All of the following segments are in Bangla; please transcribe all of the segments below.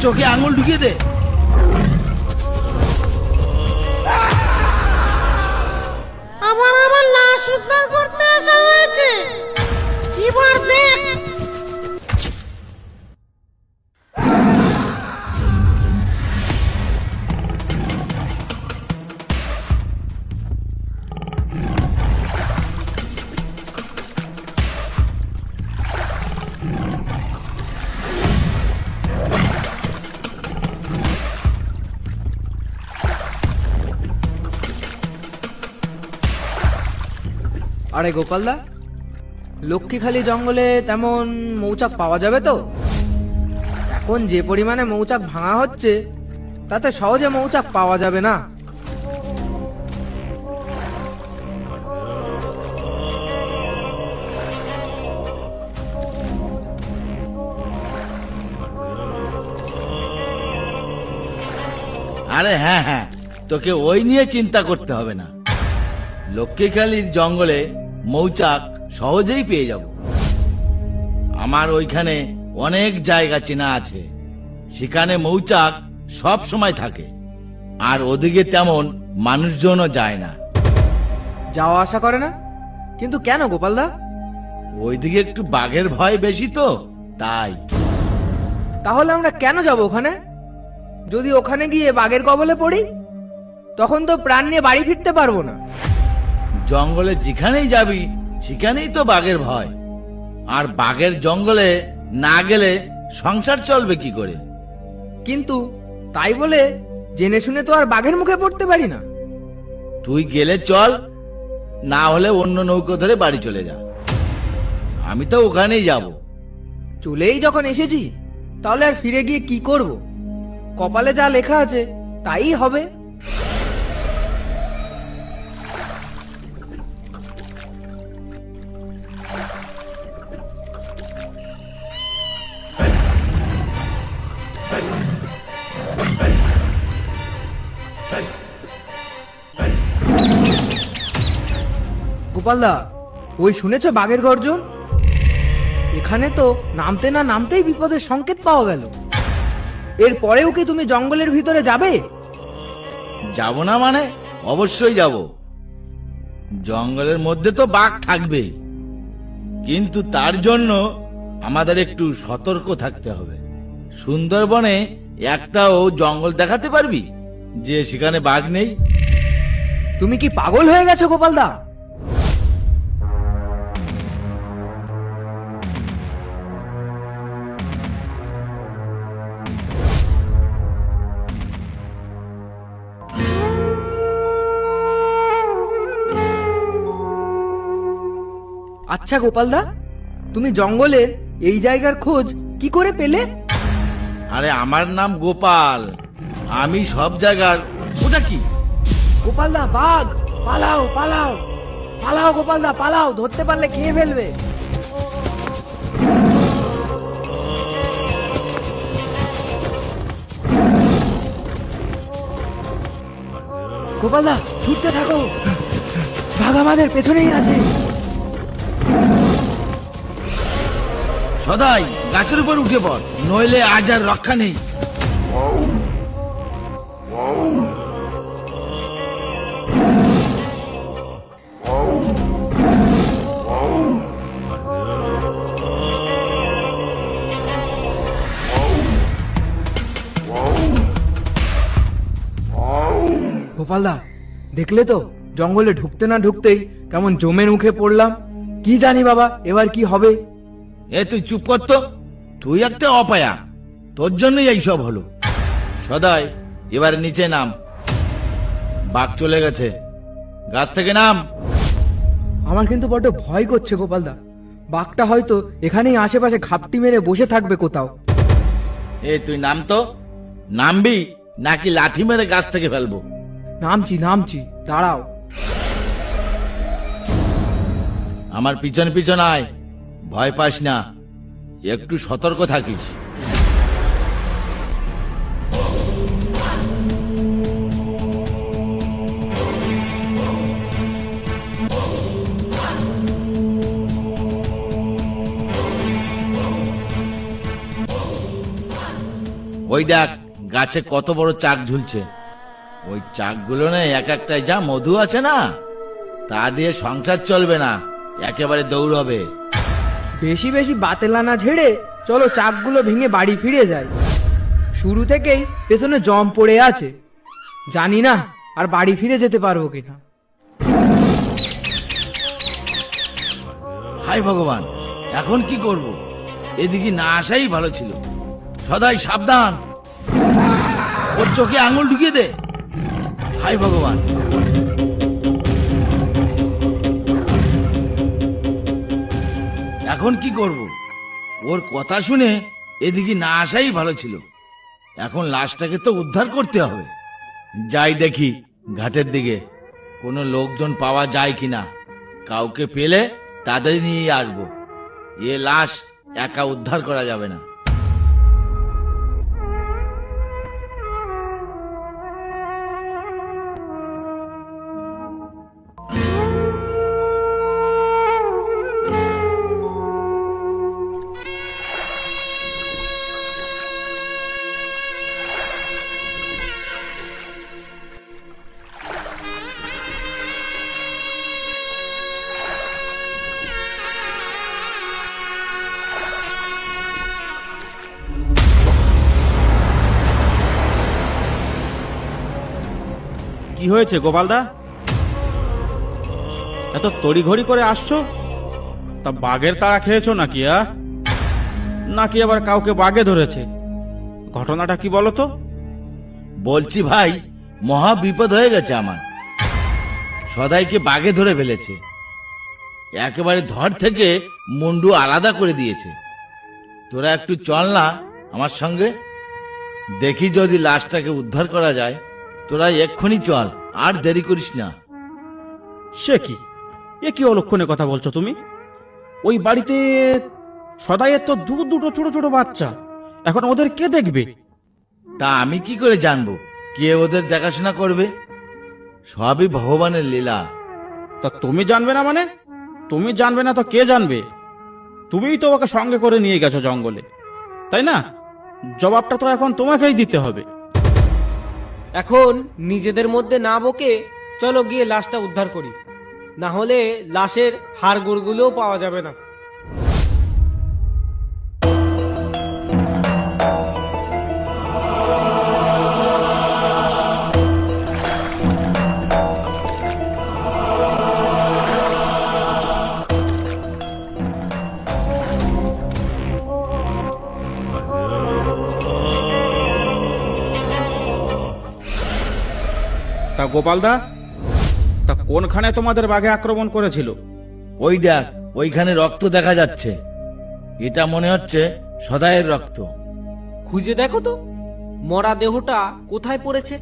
চোখে আঙুল ঢুকিয়ে দে। আমার আমার লাশ উদ্ধার করতে আসা হয়েছে, এবার দেখ। আরে গোপালদা, লক্ষ্মীখালি জঙ্গলে তেমন মৌচাক পাওয়া যাবে তো? এখন যে পরিমাণে মৌচাক ভাঙা হচ্ছে তাতে সহজে মৌচাক পাওয়া যাবে না। আরে হ্যাঁ হ্যাঁ, তোকে ওই নিয়ে চিন্তা করতে হবে না। লক্ষ্মীখালির জঙ্গলে মৌচাক সহজেই পেয়ে যাব। আমার ওইখানে অনেক জায়গা চেনা আছে, সেখানে মৌচাক সব সময় থাকে, আর ওদিকে তেমন মানুষজনও যায় না। যাওয়া আসা করে না? কিন্তু কেন গোপালদা? ওইদিকে একটু বাঘের ভয় বেশি তো, তাই। তাহলে আমরা কেন যাব ওখানে? যদি ওখানে গিয়ে বাঘের কবলে পড়ি তখন তো প্রাণ নিয়ে বাড়ি ফিরতে পারবো না। জঙ্গলে যেখানেই যাবি সেখানেই তো বাঘের ভয়, আর বাঘের জঙ্গলে না গেলে সংসার চলবে কি করে? কিন্তু তাই বলে জেনে শুনে তো আর বাঘের মুখে পড়তে পারি না। তুই গেলে চল, না হলে অন্য নৌকো ধরে বাড়ি চলে যা। আমি তো ওখানেই যাব। চলেই যখন এসেছি তাহলে আর ফিরে গিয়ে কি করব? কপালে যা লেখা আছে তাই হবে। গোপালদা, ওই শুনেছো বাঘের গর্জন? এখানে তো নামতে না নামতেই বিপদের সংকেত পাওয়া গেল। এর পরেও কি তুমি জঙ্গলের ভিতরে যাবে? যাব না মানে? অবশ্যই যাব। জঙ্গলের মধ্যে তো বাঘ থাকবে, কিন্তু তার জন্য আমাদের একটু সতর্ক থাকতে হবে। সুন্দরবনে একটাও জঙ্গল দেখাতে পারবি যে সেখানে বাঘ নেই? তুমি কি পাগল হয়ে গেছো গোপালদা? আচ্ছা গোপালদা, তুমি জঙ্গলের এই জায়গার খোঁজ কি করে পেলে? আরে আমার নাম গোপাল, আমি সব জায়গার। ওটা কি? গোপালদা, বাঘ! পালাও পালাও পালাও গোপালদা, পালাও! ধরতে পারলে খেয়ে ফেলবে। গোপালদা, ছুটতে থাকো, বাঘ আমাদের পেছনেই আছে। সদাই গাছের উপর উঠে পড়, নইলে আজ আর রক্ষা নেই। গোপালদা, দেখলে তো জঙ্গলে ঢুকতে না ঢুকতেই কেমন জমের মুখে পড়লাম। কি জানি বাবা এবার কি হবে। এ তুই চুপ কর তো, তুই একটা অপায়া, তোর জন্যই এইসব হলো। সদাই এবার নিচে নাম, বাঘ চলে গেছে, গাছ থেকে নাম। আমার কিন্তু বড্ড ভয় করছে গোপালদা, বাঘটা হয়তো এখানেই আশেপাশে ঘাপটি মেরে বসে থাকবে কোথাও। এ তুই নাম তো, নামবি নাকি লাথি মেরে গাছ থেকে ফেলবো? নামছি নামছি, দাঁড়াও। আমার পিছন পিছন আয়, ভয় পাস না, একটু সতর্ক থাকিস। ওই দেখ গাছে কত বড় চাক ঝুলছে। ওই চাকগুলো না এক একটায় যা মধু আছে না, তা দিয়ে সংসার চলবে না, একেবারে দৌড়বে। বেশি বেশি বাতেলানা ঝেড়ে চলো চাকগুলো ভেঙে বাড়ি ফিরে যাই। শুরু থেকেই পেছনে জম পড়ে আছে, জানি না আর বাড়ি ফিরে যেতে পারবো কিনা। হায় ভগবান, এখন কি করব? এদিকে না আসাই ভালো ছিল। সদাই সাবধান, ওর চোখে আঙুল ঢুকিয়ে দে। হায় ভগবান, এখন কি করব? ওর কথা শুনে এদিকে না আসাই ভালো ছিল। এখন লাশটাকে তো উদ্ধার করতে হবে। যাই দেখি ঘাটের দিকে কোনো লোকজন পাওয়া যায় কিনা। কাউকে পেলে তাদের নিয়ে আসবো। এ লাশ একা উদ্ধার করা যাবে না। কি হয়েছে গোপালদা? এত তড়িঘড়ি করে আসছো? তা বাঘের তাড়া খেয়েছো নাকি? নাকি আবার কাউকে বাঘে ধরেছে? ঘটনাটা কি বলো তো? বলছি ভাই, মহা বিপদ হয়ে গেছে আমার। সদাইকে বাঘে ধরে ফেলেছে, একেবারে ধর থেকে মুন্ডু আলাদা করে দিয়েছে। তোরা একটু চল না আমার সঙ্গে, দেখি যদি লাশটাকে উদ্ধার করা যায়। তোরা এক্ষুনি চল, আর দেরি করিস না। সে কি, এ কি অলক্ষণে কথা বলছো তুমি? ওই বাড়িতে সদাইয়ের তো দুটো ছোট ছোট বাচ্চা, এখন ওদের কে দেখবে? তা আমি কি করে জানবো কে ওদের দেখাশোনা করবে? সবই ভগবানের লীলা। তা তুমি জানবে না মানে? তুমি জানবে না তো কে জানবে? তুমিই তো ওকে সঙ্গে করে নিয়ে গেছো জঙ্গলে, তাই না? জবাবটা তো এখন তোমাকেই দিতে হবে। এখন নিজেদের মধ্যে না বকে চলো গিয়ে লাশটা উদ্ধার করি, না হলে লাশের হাড়গোড়গুলোও পাওয়া যাবে না। তা গোপালদা, তা কোনখানে তোমাদের বাঘে আক্রমণ করেছিল? ওই দেখ, ওইখানে রক্ত দেখা যাচ্ছে। এটা মনে হচ্ছে সদাইয়ের রক্ত। খুঁজে দেখো তো মরা দেহটা কোথায় পড়েছে,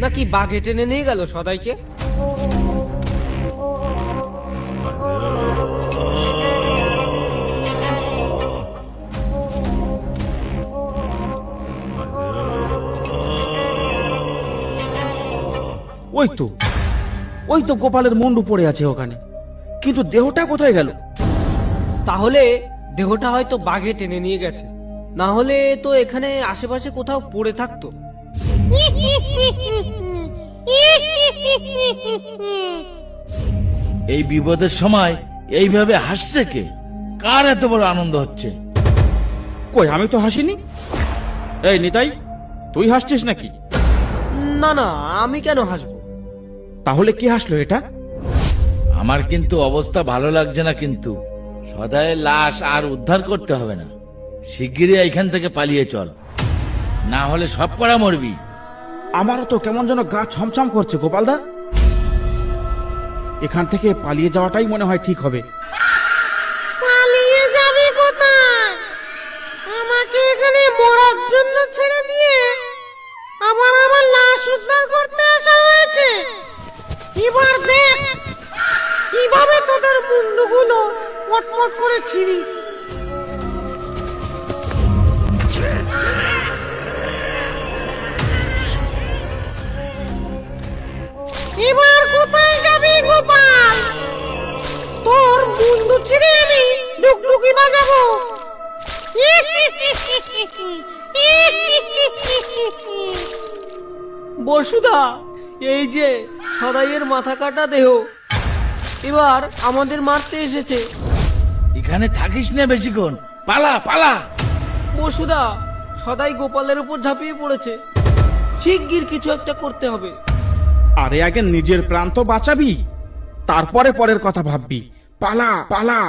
নাকি বাঘে টেনে নিয়ে গেল সদাইকে? ওই তো গোপালের মুন্ডু পড়ে আছে ওখানে, কিন্তু দেহটা কোথায় গেল? তাহলে দেহটা হয়তো বাঘে টেনে নিয়ে গেছে, না হলে তো এখানে আশেপাশে কোথাও পড়ে থাকতো। এই বিপদের সময় এইভাবে হাসছে কে? কার এত বড় আনন্দ হচ্ছে? কই, আমি তো হাসিনি। এই নিতাই, তুই হাসছিস নাকি? না না, আমি কেন হাসবো? তাহলে কি হাসলো এটা? আমার কিন্তু অবস্থা ভালো লাগছে না। কিন্তু সদাইয়ের লাশ আর উদ্ধার করতে হবে না। শিগগিরই এখান থেকে পালিয়ে চল, না হলে সব করা মরবি। আমারও তো কেমন যেন গা ছমছম করছে গোপালদা। এখান থেকে পালিয়ে যাওয়াটাই মনে হয় ঠিক হবে। পালিয়ে যাবি কোথায়? আমাকে এখানে মরার জন্য ছেড়ে দিয়ে আবার আমার লাশ উদ্ধার করতে আসা হয়েছে। এবার দেখ কিভাবে তোদের মুন্ডুগুলো পটপট করে ছিঁড়ি। এবার কোথায় যাবি গোপাল? তোর মুন্ডু ছিঁড়ে আমি ডুগডুগি বাজাবো। বসুদা, এই যে সদাইয়ের মাথা কাটা দেহ এবার আমাদের মারতে এসেছে। এখানে থাকিস না বেশিক্ষণ, পালা পালা। বসুদা, সদাই গোপালের উপর ঝাঁপিয়ে পড়েছে, শিগগির কিছু একটা করতে হবে। আরে আগে নিজের প্রাণ তো বাঁচাবি, তারপরে পরের কথা ভাববি। পালা পালা।